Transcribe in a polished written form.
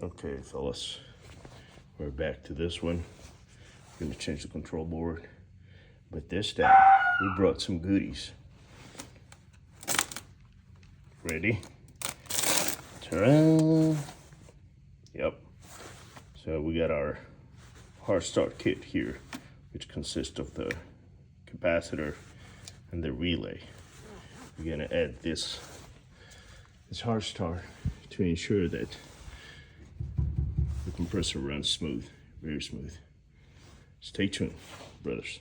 Okay, fellas, we're back to this one. We're gonna change the control board, but this time we brought some goodies. Ready? Ta-da! Yep. So we got our hard start kit here, which consists of the capacitor and the relay. We're gonna add this hard start to ensure that the compressor runs smooth, very smooth. Stay tuned, brothers.